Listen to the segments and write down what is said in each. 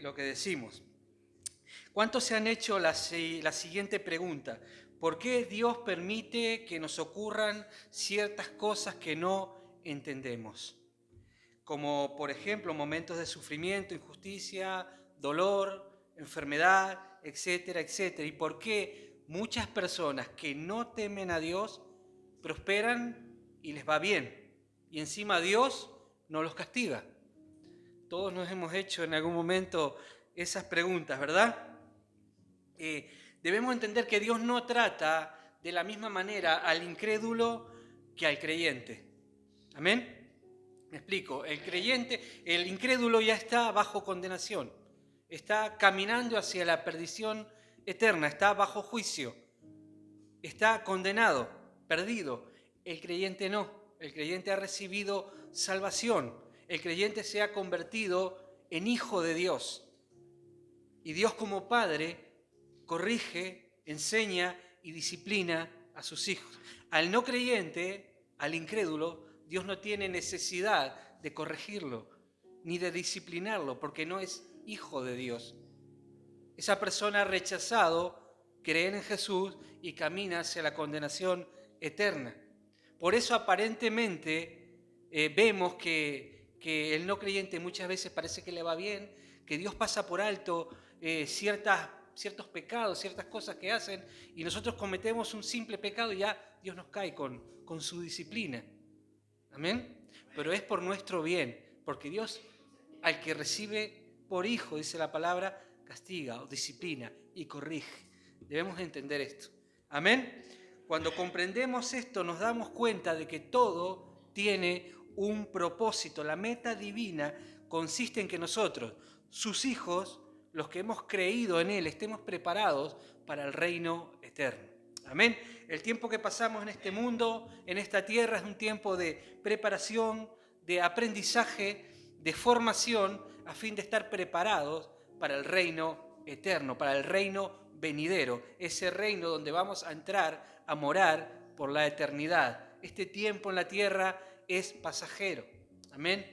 lo que decimos. ¿Cuántos se han hecho la siguiente pregunta? ¿Por qué Dios permite que nos ocurran ciertas cosas que no entendemos? Como por ejemplo momentos de sufrimiento, injusticia, dolor, enfermedad, etcétera, etcétera. ¿Y por qué muchas personas que no temen a Dios prosperan y les va bien? Y encima Dios no los castiga. Todos nos hemos hecho en algún momento esas preguntas, ¿verdad? Debemos entender que Dios no trata de la misma manera al incrédulo que al creyente. ¿Amén? Me explico. El incrédulo ya está bajo condenación, está caminando hacia la perdición eterna, está bajo juicio, está condenado, perdido. El creyente no. El creyente ha recibido salvación. El creyente se ha convertido en hijo de Dios. Y Dios como Padre corrige, enseña y disciplina a sus hijos. Al no creyente, al incrédulo, Dios no tiene necesidad de corregirlo ni de disciplinarlo porque no es hijo de Dios. Esa persona ha rechazado creer en Jesús y camina hacia la condenación eterna. Por eso aparentemente vemos que el no creyente muchas veces parece que le va bien, que Dios pasa por alto ciertos pecados, ciertas cosas que hacen, y nosotros cometemos un simple pecado y ya Dios nos cae con su disciplina. ¿Amén? Pero es por nuestro bien, porque Dios al que recibe por hijo, dice la palabra, castiga o disciplina y corrige. Debemos entender esto. ¿Amén? Cuando comprendemos esto nos damos cuenta de que todo tiene un propósito. La meta divina consiste en que nosotros, sus hijos, los que hemos creído en Él, estemos preparados para el reino eterno. Amén. El tiempo que pasamos en este mundo, en esta tierra, es un tiempo de preparación, de aprendizaje, de formación, a fin de estar preparados para el reino eterno, para el reino venidero, ese reino donde vamos a entrar a morar por la eternidad. Este tiempo en la tierra es pasajero. Amén.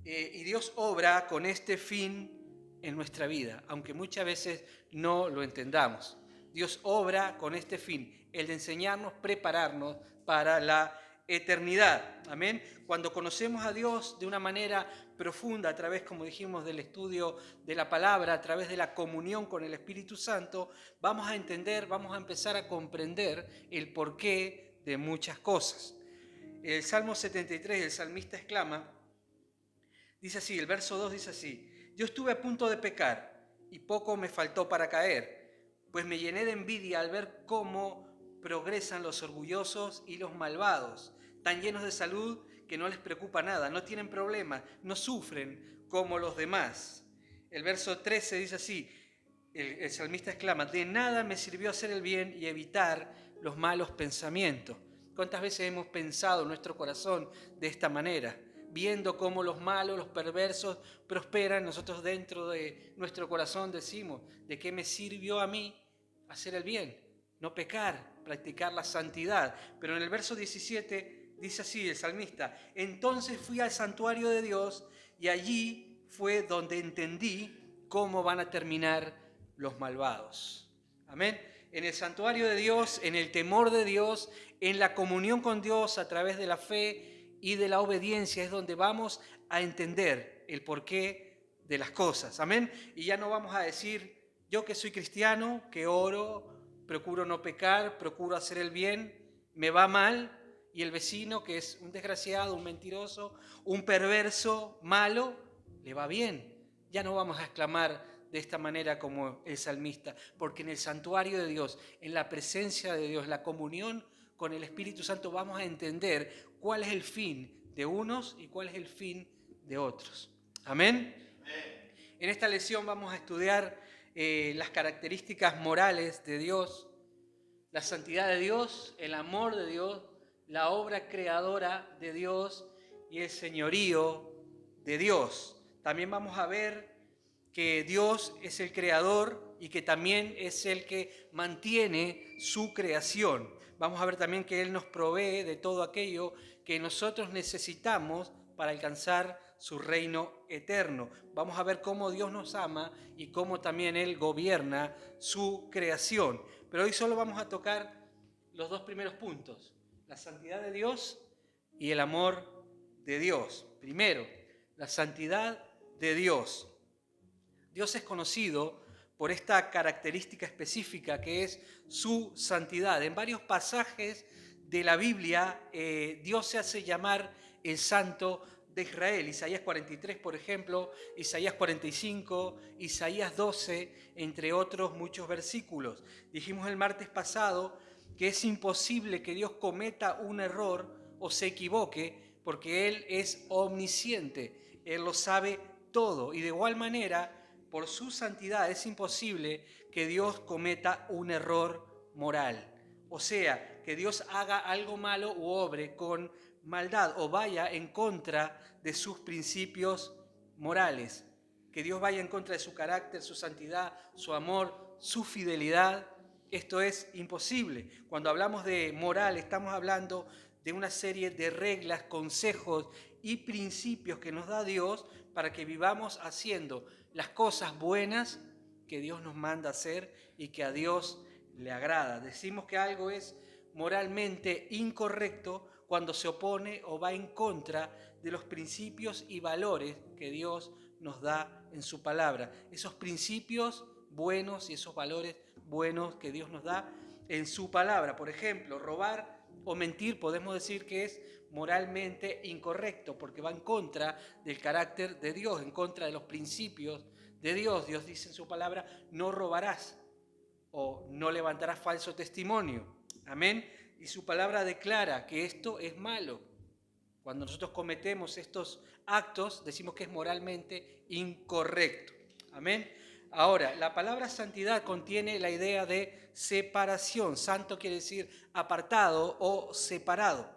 Y Dios obra con este fin en nuestra vida, aunque muchas veces no lo entendamos. Dios obra con este fin, el de enseñarnos, prepararnos para la eternidad. Amén. Cuando conocemos a Dios de una manera profunda, a través, como dijimos, del estudio de la palabra, a través de la comunión con el Espíritu Santo, vamos a entender, vamos a empezar a comprender el porqué de muchas cosas. El Salmo 73, el salmista exclama, dice así, el verso 2 dice así: yo estuve a punto de pecar y poco me faltó para caer, pues me llené de envidia al ver cómo progresan los orgullosos y los malvados, tan llenos de salud que no les preocupa nada, no tienen problemas, no sufren como los demás. El verso 13 dice así, el salmista exclama, de nada me sirvió hacer el bien y evitar los malos pensamientos. ¿Cuántas veces hemos pensado en nuestro corazón de esta manera? Viendo cómo los malos, los perversos prosperan, nosotros dentro de nuestro corazón decimos, ¿de qué me sirvió a mí hacer el bien? No pecar, practicar la santidad. Pero en el verso 17 dice así el salmista, entonces fui al santuario de Dios y allí fue donde entendí cómo van a terminar los malvados. Amén. En el santuario de Dios, en el temor de Dios, en la comunión con Dios a través de la fe y de la obediencia es donde vamos a entender el porqué de las cosas. Amén. Y ya no vamos a decir, yo que soy cristiano, que oro, procuro no pecar, procuro hacer el bien, me va mal, y el vecino que es un desgraciado, un mentiroso, un perverso, malo, le va bien. Ya no vamos a exclamar de esta manera como el salmista, porque en el santuario de Dios, en la presencia de Dios, la comunión con el Espíritu Santo, vamos a entender cuál es el fin de unos y cuál es el fin de otros. Amén. En esta lección vamos a estudiar las características morales de Dios, la santidad de Dios, el amor de Dios, la obra creadora de Dios y el señorío de Dios. También vamos a ver que Dios es el creador y que también es el que mantiene su creación. Vamos a ver también que Él nos provee de todo aquello que nosotros necesitamos para alcanzar su reino eterno. Vamos a ver cómo Dios nos ama y cómo también Él gobierna su creación. Pero hoy solo vamos a tocar los dos primeros puntos: la santidad de Dios y el amor de Dios. Primero, la santidad de Dios. Dios es conocido por esta característica específica que es su santidad. En varios pasajes de la Biblia, Dios se hace llamar el Santo de Israel. Isaías 43, por ejemplo, Isaías 45, Isaías 12, entre otros muchos versículos. Dijimos el martes pasado que es imposible que Dios cometa un error o se equivoque, porque Él es omnisciente, Él lo sabe todo, y de igual manera, por su santidad es imposible que Dios cometa un error moral. O sea, que Dios haga algo malo u obre con maldad o vaya en contra de sus principios morales. Que Dios vaya en contra de su carácter, su santidad, su amor, su fidelidad. Esto es imposible. Cuando hablamos de moral, estamos hablando de una serie de reglas, consejos y principios que nos da Dios para que vivamos haciendo las cosas buenas que Dios nos manda hacer y que a Dios le agrada. Decimos que algo es moralmente incorrecto cuando se opone o va en contra de los principios y valores que Dios nos da en su palabra. Esos principios buenos y esos valores buenos que Dios nos da en su palabra. Por ejemplo, robar o mentir podemos decir que es moralmente incorrecto porque va en contra del carácter de Dios, en contra de los principios de Dios. Dios dice en su palabra: no robarás o no levantarás falso testimonio. Amén. Y su palabra declara que esto es malo. Cuando nosotros cometemos estos actos, decimos que es moralmente incorrecto. Amén. Ahora, la palabra santidad contiene la idea de separación. Santo quiere decir apartado o separado.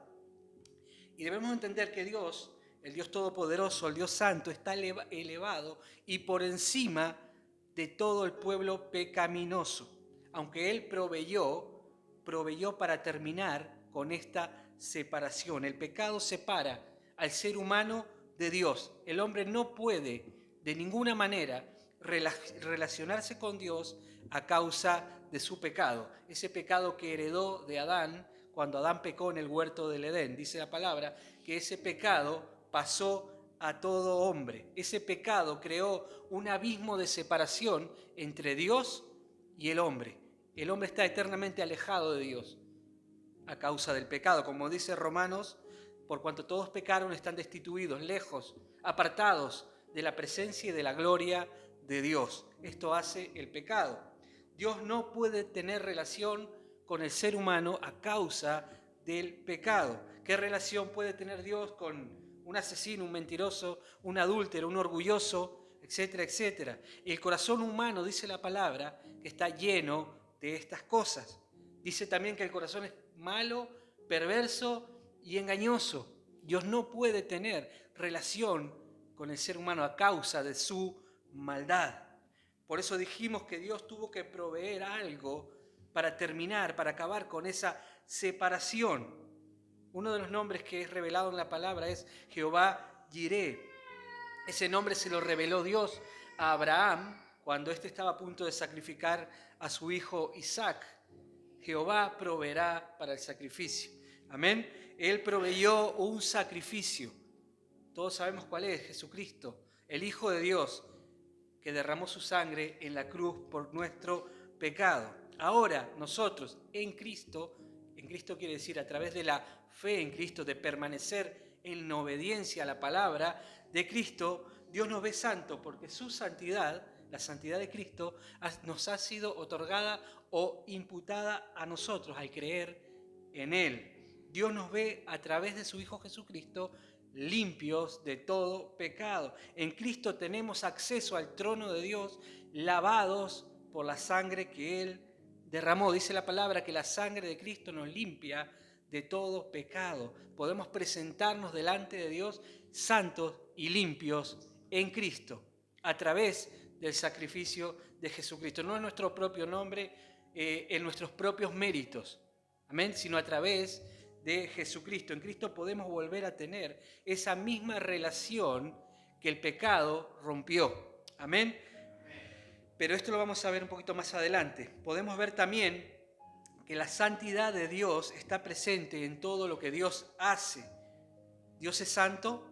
Y debemos entender que Dios, el Dios Todopoderoso, el Dios Santo, está elevado y por encima de todo el pueblo pecaminoso. Aunque Él proveyó para terminar con esta separación. El pecado separa al ser humano de Dios. El hombre no puede de ninguna manera relacionarse con Dios a causa de su pecado. Ese pecado que heredó de Adán cuando Adán pecó en el huerto del Edén. Dice la palabra que ese pecado pasó a todo hombre. Ese pecado creó un abismo de separación entre Dios y el hombre. El hombre está eternamente alejado de Dios a causa del pecado. Como dice Romanos, por cuanto todos pecaron, están destituidos, lejos, apartados de la presencia y de la gloria de Dios. Esto hace el pecado. Dios no puede tener relación con el ser humano a causa del pecado. ¿Qué relación puede tener Dios con un asesino, un mentiroso, un adúltero, un orgulloso, etcétera, etcétera? El corazón humano, dice la palabra, que está lleno de estas cosas. Dice también que el corazón es malo, perverso y engañoso. Dios no puede tener relación con el ser humano a causa de su maldad. Por eso dijimos que Dios tuvo que proveer algo para terminar, para acabar con esa separación. Uno de los nombres que es revelado en la palabra es Jehová Jireh. Ese nombre se lo reveló Dios a Abraham cuando éste estaba a punto de sacrificar a su hijo Isaac. Jehová proveerá para el sacrificio. Amén. Él proveyó un sacrificio. Todos sabemos cuál es: Jesucristo, el Hijo de Dios, que derramó su sangre en la cruz por nuestro pecado. Ahora nosotros en Cristo quiere decir a través de la fe en Cristo, de permanecer en obediencia a la palabra de Cristo, Dios nos ve santos porque su santidad, la santidad de Cristo, nos ha sido otorgada o imputada a nosotros al creer en Él. Dios nos ve a través de su Hijo Jesucristo limpios de todo pecado. En Cristo tenemos acceso al trono de Dios, lavados por la sangre que Él derramó. Dice la palabra que la sangre de Cristo nos limpia de todo pecado. Podemos presentarnos delante de Dios santos y limpios en Cristo, a través del sacrificio de Jesucristo. No en nuestro propio nombre, en nuestros propios méritos, amén, sino a través de Jesucristo. En Cristo podemos volver a tener esa misma relación que el pecado rompió. Amén. Pero esto lo vamos a ver un poquito más adelante. Podemos ver también que la santidad de Dios está presente en todo lo que Dios hace. Dios es santo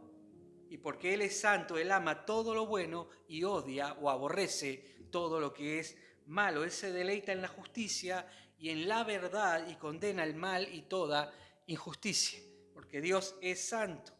y porque Él es santo, Él ama todo lo bueno y odia o aborrece todo lo que es malo. Él se deleita en la justicia y en la verdad y condena el mal y toda injusticia, porque Dios es santo.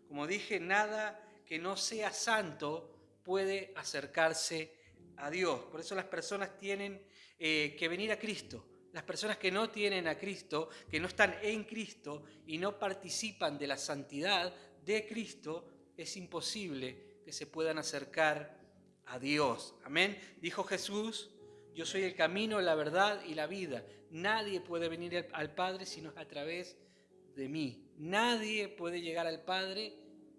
Como dije, nada que no sea santo puede acercarse a Dios. Por eso las personas tienen que venir a Cristo. Las personas que no tienen a Cristo, que no están en Cristo y no participan de la santidad de Cristo, es imposible que se puedan acercar a Dios. Amén. Dijo Jesús: yo soy el camino, la verdad y la vida. Nadie puede venir al Padre si no es a través de mí. Nadie puede llegar al Padre,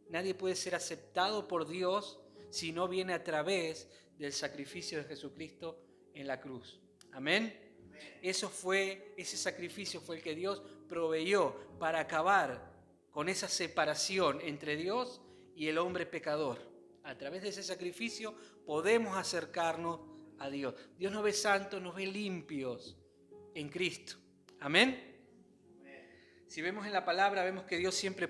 nadie puede ser aceptado por Dios si no viene a través del sacrificio de Jesucristo en la cruz. Amén. Ese sacrificio fue el que Dios proveyó para acabar con esa separación entre Dios y el hombre pecador. A través de ese sacrificio podemos acercarnos a Dios. Dios nos ve santos, nos ve limpios en Cristo. Amén. Si vemos en la palabra, vemos que Dios siempre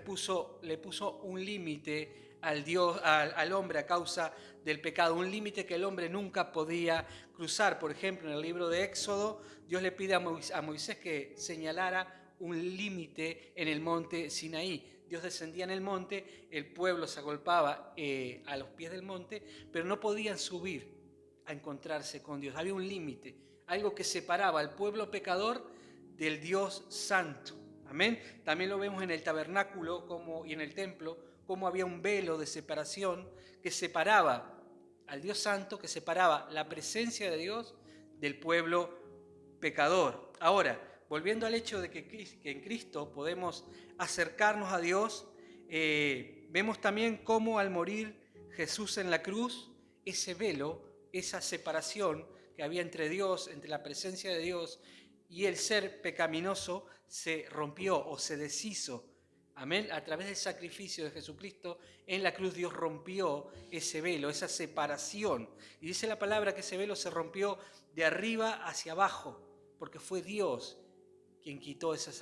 le puso un límite al hombre a causa del pecado, un límite que el hombre nunca podía cruzar. Por ejemplo, en el libro de Éxodo, Dios le pide a Moisés que señalara un límite en el monte Sinaí. Dios descendía en el monte, el pueblo se agolpaba a los pies del monte, pero no podían subir a encontrarse con Dios. Había un límite, algo que separaba al pueblo pecador del Dios santo. Amén. También lo vemos en el tabernáculo y en el templo, cómo había un velo de separación que separaba al Dios santo, que separaba la presencia de Dios del pueblo pecador. Ahora, volviendo al hecho de que en Cristo podemos acercarnos a Dios, vemos también cómo al morir Jesús en la cruz, ese velo, esa separación que había entre Dios, entre la presencia de Dios y el ser pecaminoso, se rompió o se deshizo. Amén. A través del sacrificio de Jesucristo en la cruz, Dios rompió ese velo, esa separación. Y dice la palabra que ese velo se rompió de arriba hacia abajo, porque fue Dios quien quitó esa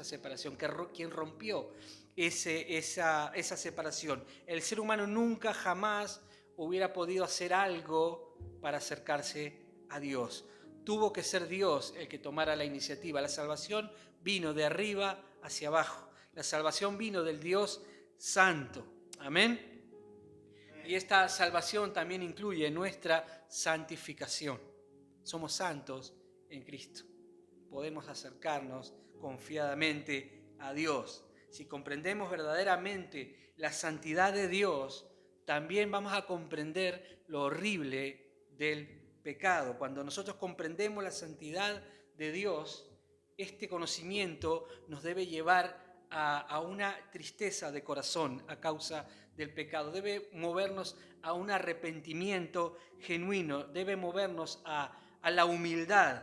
separación, quien rompió esa separación. El ser humano nunca jamás hubiera podido hacer algo para acercarse a Dios. Tuvo que ser Dios el que tomara la iniciativa. La salvación vino de arriba hacia abajo. La salvación vino del Dios Santo. Amén. Y esta salvación también incluye nuestra santificación. Somos santos en Cristo. Podemos acercarnos confiadamente a Dios. Si comprendemos verdaderamente la santidad de Dios, también vamos a comprender lo horrible del pecado. Cuando nosotros comprendemos la santidad de Dios, este conocimiento nos debe llevar a una tristeza de corazón a causa del pecado. Debe movernos a un arrepentimiento genuino. Debe movernos a la humildad.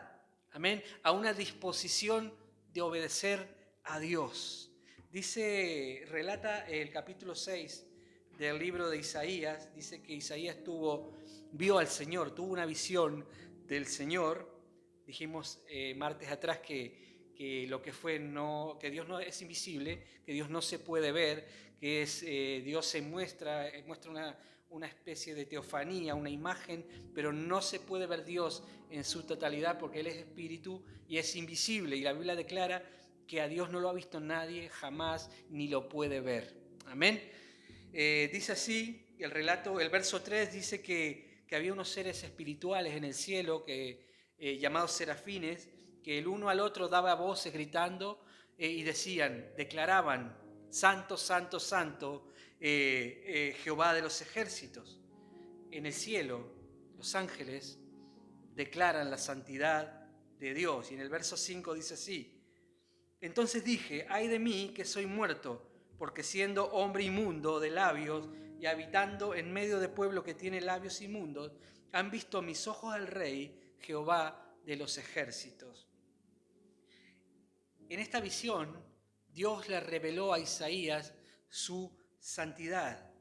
Amén. A una disposición de obedecer a Dios. Relata el capítulo 6 del libro de Isaías. Dice que Isaías vio al Señor, tuvo una visión del Señor. Dijimos martes atrás que lo que fue que Dios no es invisible, que Dios no se puede ver, que Dios se muestra una especie de teofanía, una imagen, pero no se puede ver Dios en su totalidad porque Él es espíritu y es invisible. Y la Biblia declara que a Dios no lo ha visto nadie jamás ni lo puede ver. Amén. Dice así, el verso 3 dice que había unos seres espirituales en el cielo llamados serafines, que el uno al otro daba voces gritando y declaraban: Santo, Santo, Santo, Jehová de los ejércitos. En el cielo, los ángeles declaran la santidad de Dios. Y en el verso 5 dice así: entonces dije, ay de mí que soy muerto, porque siendo hombre inmundo de labios y habitando en medio de pueblo que tiene labios inmundos, han visto mis ojos al Rey, Jehová de los ejércitos. En esta visión, Dios le reveló a Isaías su santidad.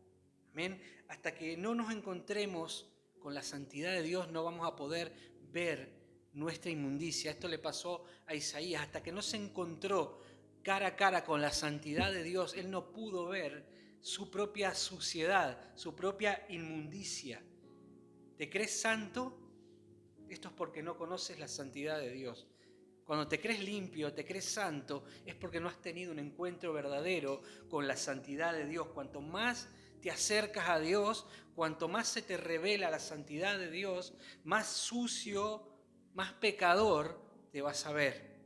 Amén. hasta que no nos encontremos con la santidad de Dios, no vamos a poder ver nuestra inmundicia. Esto le pasó a Isaías, hasta que no se encontró cara a cara con la santidad de Dios, él no pudo ver su propia suciedad, su propia inmundicia. ¿Te crees santo? Esto es porque no conoces la santidad de Dios. Cuando te crees limpio, te crees santo, es porque no has tenido un encuentro verdadero con la santidad de Dios. Cuanto más te acercas a Dios, cuanto más se te revela la santidad de Dios, más sucio, más pecador te vas a ver.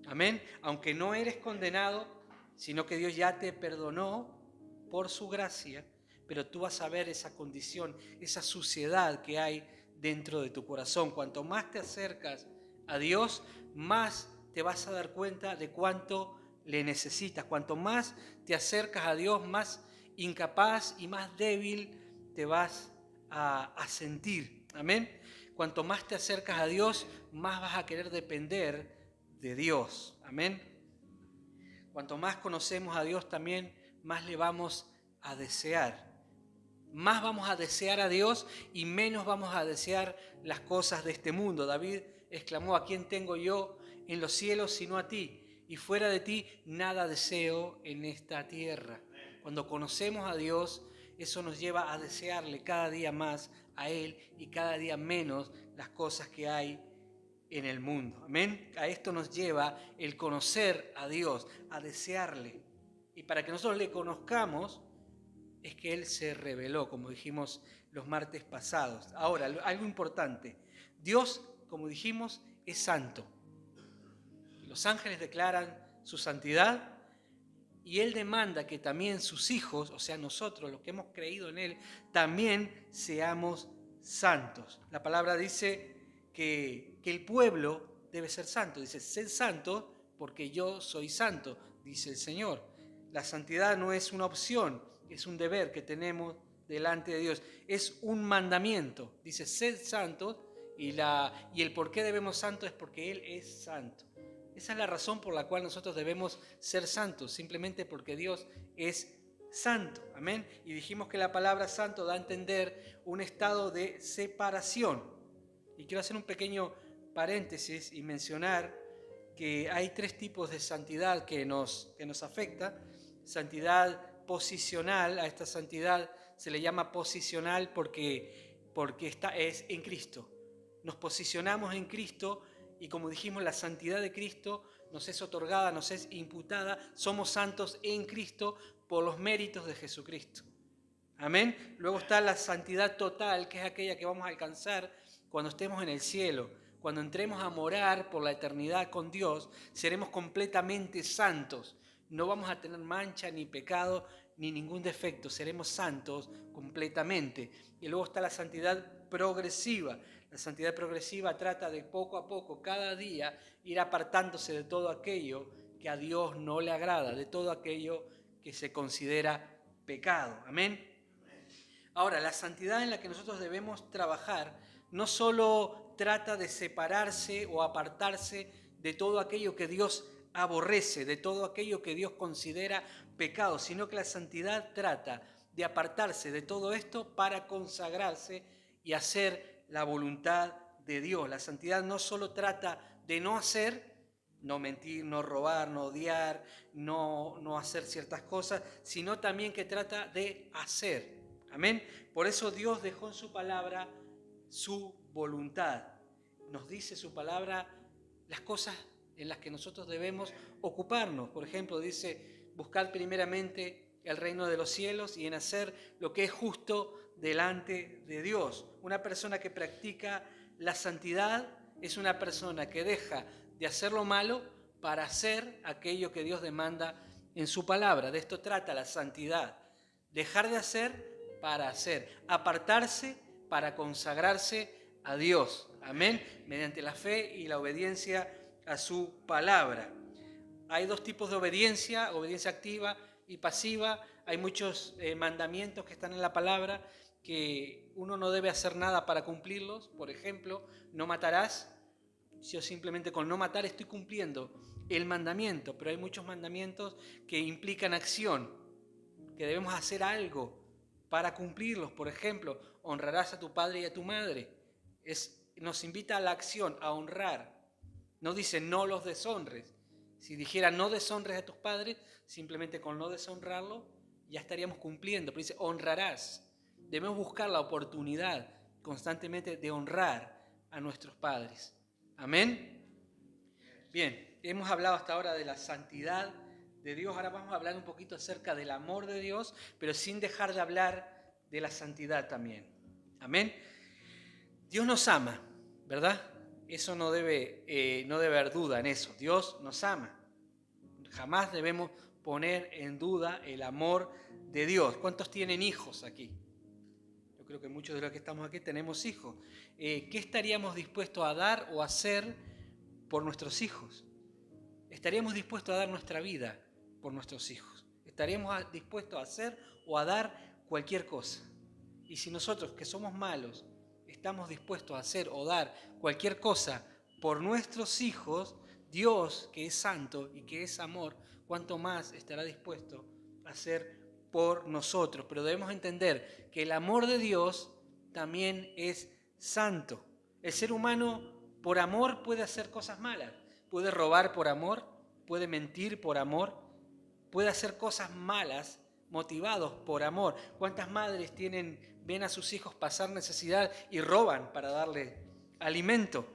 Amén. Aunque no eres condenado, sino que Dios ya te perdonó por su gracia, pero tú vas a ver esa condición, esa suciedad que hay dentro de tu corazón. Cuanto más te acercas a Dios, más te vas a dar cuenta de cuánto le necesitas. Cuanto más te acercas a Dios, más incapaz y más débil te vas a sentir. Amén. Cuanto más te acercas a Dios, más vas a querer depender de Dios. Amén. Cuanto más conocemos a Dios, también más le vamos a desear. Más vamos a desear a Dios y menos vamos a desear las cosas de este mundo. David exclamó: ¿a quién tengo yo en los cielos sino a ti? Y fuera de ti nada deseo en esta tierra. Cuando conocemos a Dios, eso nos lleva a desearle cada día más a Él y cada día menos las cosas que hay en el mundo. Amén. A esto nos lleva el conocer a Dios, a desearle. Y para que nosotros le conozcamos, es que Él se reveló, como dijimos los martes pasados. Ahora, algo importante. Dios, como dijimos, es santo. Los ángeles declaran su santidad y Él demanda que también sus hijos, o sea, nosotros, los que hemos creído en Él, también seamos santos. La palabra dice que el pueblo debe ser santo. Dice: sed santos porque yo soy santo, dice el Señor. La santidad no es una opción, es un deber que tenemos delante de Dios. Es un mandamiento. Dice: sed santos, y el por qué debemos santos es porque Él es santo. Esa es la razón por la cual nosotros debemos ser santos, simplemente porque Dios es santo. Amén. Y dijimos que la palabra santo da a entender un estado de separación. Y quiero hacer un pequeño paréntesis y mencionar que hay tres tipos de santidad que nos afecta. Santidad posicional, a esta santidad se le llama posicional porque es en Cristo. Nos posicionamos en Cristo y, como dijimos, la santidad de Cristo nos es otorgada, nos es imputada. Somos santos en Cristo por los méritos de Jesucristo. Amén. Luego está la santidad total, que es aquella que vamos a alcanzar cuando estemos en el cielo. Cuando entremos a morar por la eternidad con Dios, seremos completamente santos. No vamos a tener mancha, ni pecado, ni ningún defecto. Seremos santos completamente. Y luego está la santidad progresiva. La santidad progresiva trata de poco a poco, cada día, ir apartándose de todo aquello que a Dios no le agrada, de todo aquello que se considera pecado. Amén. Ahora, la santidad en la que nosotros debemos trabajar no solo trata de separarse o apartarse de todo aquello que Dios aborrece, de todo aquello que Dios considera pecado, sino que la santidad trata de apartarse de todo esto para consagrarse y hacer la voluntad de Dios. La santidad no solo trata de no hacer, no mentir, no robar, no odiar, no hacer ciertas cosas, sino también que trata de hacer. Amén. Por eso Dios dejó en su palabra su voluntad. Nos dice su palabra las cosas en las que nosotros debemos ocuparnos. Por ejemplo, dice: buscad primeramente el reino de los cielos y en hacer lo que es justo delante de Dios. Una persona que practica la santidad es una persona que deja de hacer lo malo para hacer aquello que Dios demanda en su palabra. De esto trata la santidad. Dejar de hacer para hacer, apartarse para consagrarse a Dios. Amén. Mediante la fe y la obediencia a su palabra. Hay dos tipos de obediencia: obediencia activa y pasiva. Hay muchos mandamientos que están en la palabra que uno no debe hacer nada para cumplirlos. Por ejemplo, no matarás. Yo simplemente con no matar estoy cumpliendo el mandamiento, pero hay muchos mandamientos que implican acción, que debemos hacer algo para cumplirlos. Por ejemplo, honrarás a tu padre y a tu madre. Nos invita a la acción, a honrar. No dice no los deshonres. Si dijera no deshonres a tus padres, simplemente con no deshonrarlo ya estaríamos cumpliendo. Pero dice honrarás. Debemos buscar la oportunidad constantemente de honrar a nuestros padres. Amén. Bien, hemos hablado hasta ahora de la santidad de Dios. Ahora vamos a hablar un poquito acerca del amor de Dios, pero sin dejar de hablar de la santidad también. Amén. Dios nos ama, ¿verdad? Eso no debe haber duda en eso. Dios nos ama. Jamás debemos poner en duda el amor de Dios. ¿Cuántos tienen hijos aquí? Yo creo que muchos de los que estamos aquí tenemos hijos. ¿Qué estaríamos dispuestos a dar o a hacer por nuestros hijos? ¿Estaríamos dispuestos a dar nuestra vida por nuestros hijos? ¿Estaríamos dispuestos a hacer o a dar cualquier cosa? Y si nosotros, que somos malos, estamos dispuestos a hacer o dar cualquier cosa por nuestros hijos, Dios, que es santo y que es amor, cuánto más estará dispuesto a hacer por nosotros. Pero debemos entender que el amor de Dios también es santo. El ser humano, por amor, puede hacer cosas malas. Puede robar por amor, puede mentir por amor, puede hacer cosas malas motivados por amor. ¿Cuántas madres ven a sus hijos pasar necesidad y roban para darle alimento?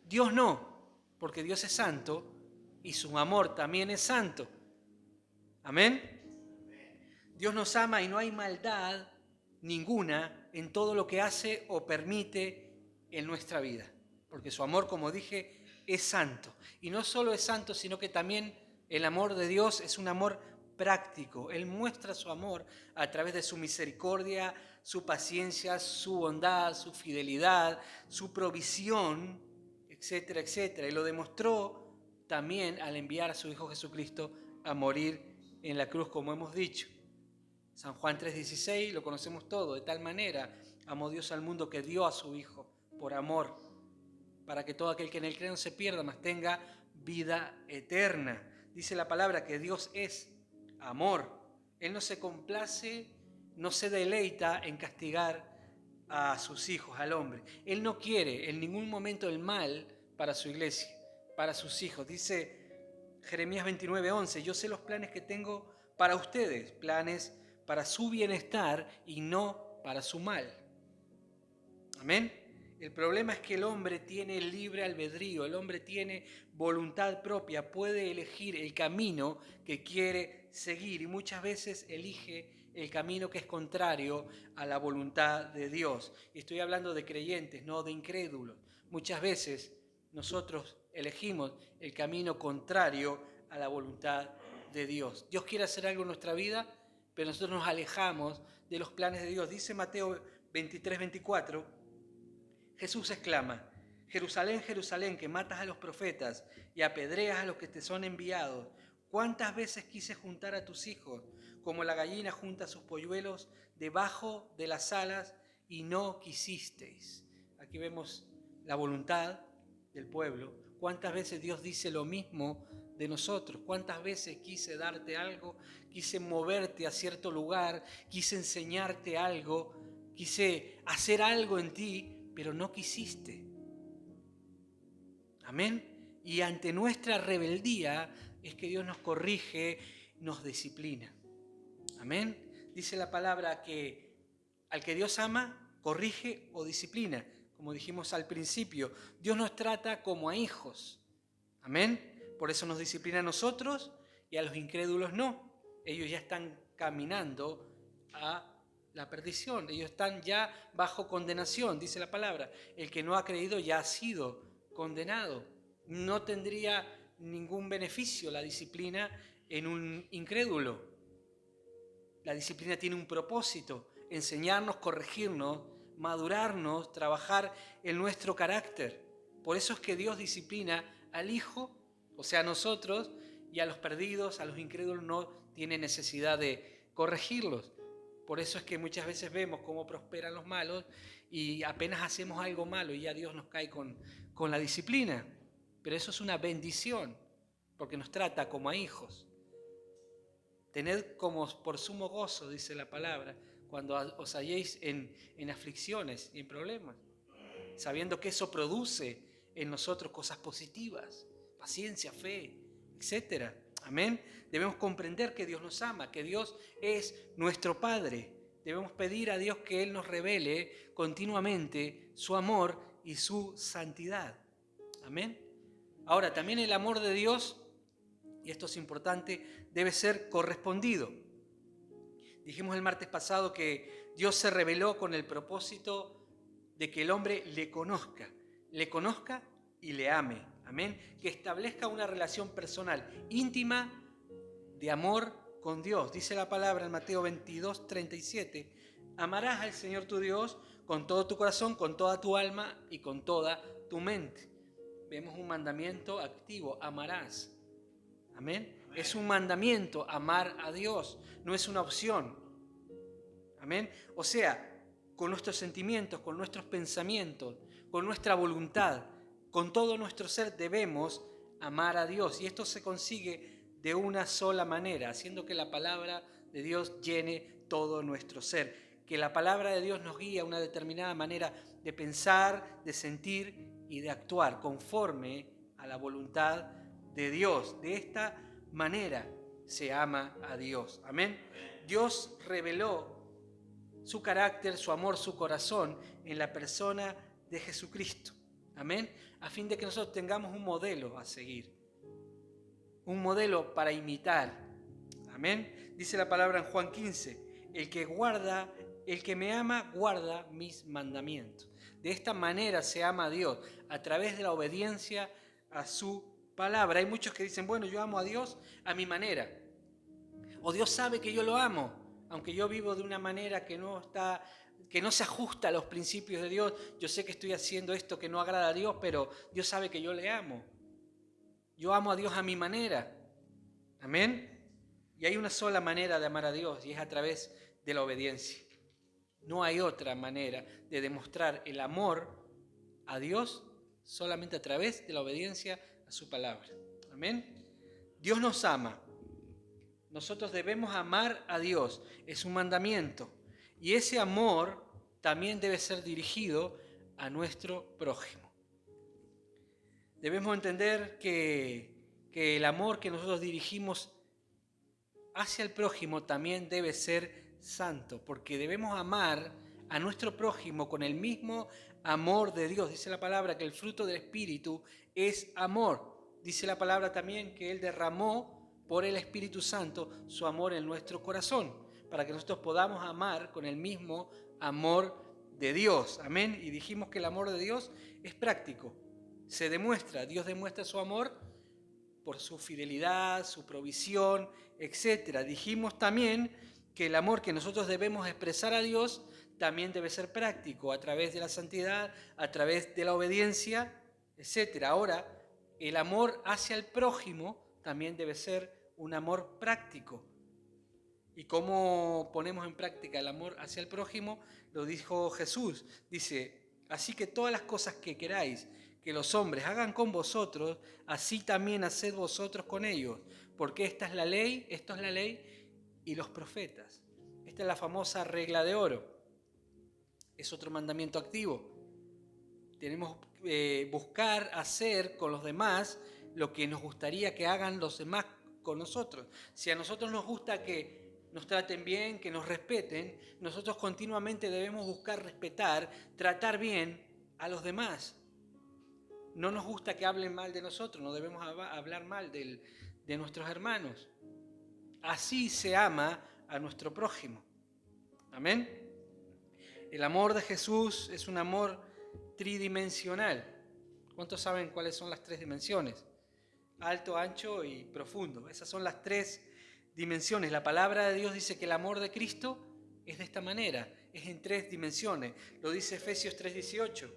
Dios no, porque Dios es santo y su amor también es santo. Amén. Dios nos ama y no hay maldad ninguna en todo lo que hace o permite en nuestra vida, porque su amor, como dije, es santo. Y no solo es santo, sino que también el amor de Dios es un amor práctico. Él muestra su amor a través de su misericordia, su paciencia, su bondad, su fidelidad, su provisión, etcétera, etcétera. Y lo demostró también al enviar a su Hijo Jesucristo a morir en la cruz, como hemos dicho. San Juan 3:16 lo conocemos todo. De tal manera amó Dios al mundo que dio a su Hijo por amor, para que todo aquel que en él cree no se pierda, mas tenga vida eterna. Dice la palabra que Dios es amor. Él no se complace, no se deleita en castigar a sus hijos, al hombre. Él no quiere en ningún momento el mal para su iglesia, para sus hijos. Dice Jeremías 29:11, yo sé los planes que tengo para ustedes, planes para su bienestar y no para su mal. Amén. El problema es que el hombre tiene libre albedrío, el hombre tiene voluntad propia, puede elegir el camino que quiere seguir y muchas veces elige el camino que es contrario a la voluntad de Dios. Y estoy hablando de creyentes, no de incrédulos. Muchas veces nosotros elegimos el camino contrario a la voluntad de Dios. Dios quiere hacer algo en nuestra vida, pero nosotros nos alejamos de los planes de Dios. Dice Mateo 23:24, Jesús exclama, Jerusalén, Jerusalén, que matas a los profetas y apedreas a los que te son enviados. ¿Cuántas veces quise juntar a tus hijos, como la gallina junta sus polluelos debajo de las alas, y no quisisteis? Aquí vemos la voluntad del pueblo. ¿Cuántas veces Dios dice lo mismo de nosotros? ¿Cuántas veces quise darte algo, quise moverte a cierto lugar, quise enseñarte algo, quise hacer algo en ti, pero no quisiste? Amén. Y ante nuestra rebeldía es que Dios nos corrige, nos disciplina. Amén. Dice la palabra que al que Dios ama, corrige o disciplina. Como dijimos al principio, Dios nos trata como a hijos. Amén. Por eso nos disciplina a nosotros y a los incrédulos no. Ellos ya están caminando a la perdición. Ellos están ya bajo condenación, dice la palabra. El que no ha creído ya ha sido condenado. No tendría ningún beneficio la disciplina en un incrédulo. La disciplina tiene un propósito: enseñarnos, corregirnos, madurarnos, trabajar en nuestro carácter. Por eso es que Dios disciplina al Hijo, o sea, a nosotros, y a los perdidos, a los incrédulos, no tiene necesidad de corregirlos. Por eso es que muchas veces vemos cómo prosperan los malos y apenas hacemos algo malo y ya Dios nos cae con la disciplina. Pero eso es una bendición, porque nos trata como a hijos. Tened como por sumo gozo, dice la palabra, cuando os halléis en aflicciones y en problemas, sabiendo que eso produce en nosotros cosas positivas, paciencia, fe, etc. Amén. Debemos comprender que Dios nos ama, que Dios es nuestro Padre. Debemos pedir a Dios que Él nos revele continuamente su amor y su santidad. Amén. Ahora, también el amor de Dios, y esto es importante, debe ser correspondido. Dijimos el martes pasado que Dios se reveló con el propósito de que el hombre le conozca y le ame. Amén. Que establezca una relación personal, íntima, de amor con Dios. Dice la palabra en Mateo 22:37, amarás al Señor tu Dios con todo tu corazón, con toda tu alma y con toda tu mente. Vemos un mandamiento activo, amarás. Amén. Es un mandamiento amar a Dios, no es una opción. Amén. O sea, con nuestros sentimientos, con nuestros pensamientos, con nuestra voluntad, con todo nuestro ser debemos amar a Dios. Y esto se consigue de una sola manera, haciendo que la palabra de Dios llene todo nuestro ser. Que la palabra de Dios nos guíe a una determinada manera de pensar, de sentir y de actuar conforme a la voluntad de Dios. De esta manera se ama a Dios. Amén. Dios reveló su carácter, su amor, su corazón en la persona de Jesucristo. Amén. A fin de que nosotros tengamos un modelo a seguir, un modelo para imitar. Amén. Dice la palabra en Juan 15, el que me ama, guarda mis mandamientos. De esta manera se ama a Dios, a través de la obediencia a su palabra. Hay muchos que dicen, bueno, yo amo a Dios a mi manera. O Dios sabe que yo lo amo, aunque yo vivo de una manera que no se ajusta a los principios de Dios. Yo sé que estoy haciendo esto que no agrada a Dios, pero Dios sabe que yo le amo. Yo amo a Dios a mi manera. Amén. Y hay una sola manera de amar a Dios y es a través de la obediencia. No hay otra manera de demostrar el amor a Dios solamente a través de la obediencia a su palabra. Amén. Dios nos ama. Nosotros debemos amar a Dios. Es un mandamiento. Y ese amor también debe ser dirigido a nuestro prójimo. Debemos entender que el amor que nosotros dirigimos hacia el prójimo también debe ser santo, porque debemos amar a nuestro prójimo con el mismo amor de Dios. Dice la palabra que el fruto del Espíritu es amor. Dice la palabra también que Él derramó por el Espíritu Santo su amor en nuestro corazón, para que nosotros podamos amar con el mismo amor de Dios. Amén. Y dijimos que el amor de Dios es práctico. Se demuestra, Dios demuestra su amor por su fidelidad, su provisión, etc. Dijimos también que el amor que nosotros debemos expresar a Dios también debe ser práctico, a través de la santidad, a través de la obediencia, etc. Ahora, el amor hacia el prójimo también debe ser un amor práctico. ¿Y cómo ponemos en práctica el amor hacia el prójimo? Lo dijo Jesús. Dice, así que todas las cosas que queráis que los hombres hagan con vosotros, así también haced vosotros con ellos, porque esto es la ley y los profetas. Esta es la famosa regla de oro. Es otro mandamiento activo. Tenemos que buscar hacer con los demás lo que nos gustaría que hagan los demás con nosotros. Si a nosotros nos gusta que nos traten bien, que nos respeten, nosotros continuamente debemos buscar respetar, tratar bien a los demás. No nos gusta que hablen mal de nosotros, no debemos hablar mal de nuestros hermanos. Así se ama a nuestro prójimo. Amén. El amor de Jesús es un amor tridimensional. ¿Cuántos saben cuáles son las tres dimensiones? Alto, ancho y profundo. Esas son las tres dimensiones. La palabra de Dios dice que el amor de Cristo es de esta manera, es en tres dimensiones. Lo dice Efesios 3:18.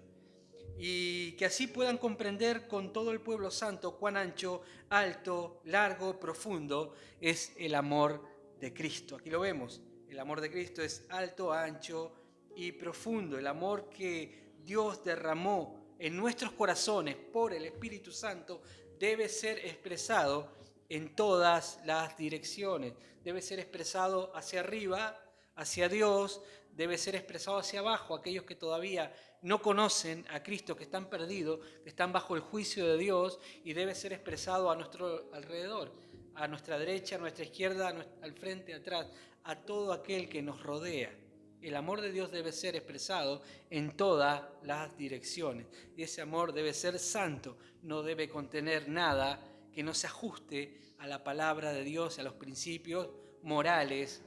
Y que así puedan comprender con todo el pueblo santo cuán ancho, alto, largo, profundo es el amor de Cristo. Aquí lo vemos. El amor de Cristo es alto, ancho y profundo. El amor que Dios derramó en nuestros corazones por el Espíritu Santo debe ser expresado en todas las direcciones. Debe ser expresado hacia arriba, hacia Dios debe ser expresado hacia abajo, aquellos que todavía no conocen a Cristo, que están perdidos, que están bajo el juicio de Dios, y debe ser expresado a nuestro alrededor, a nuestra derecha, a nuestra izquierda, al frente, atrás, a todo aquel que nos rodea. El amor de Dios debe ser expresado en todas las direcciones, y ese amor debe ser santo, no debe contener nada que no se ajuste a la palabra de Dios, a los principios morales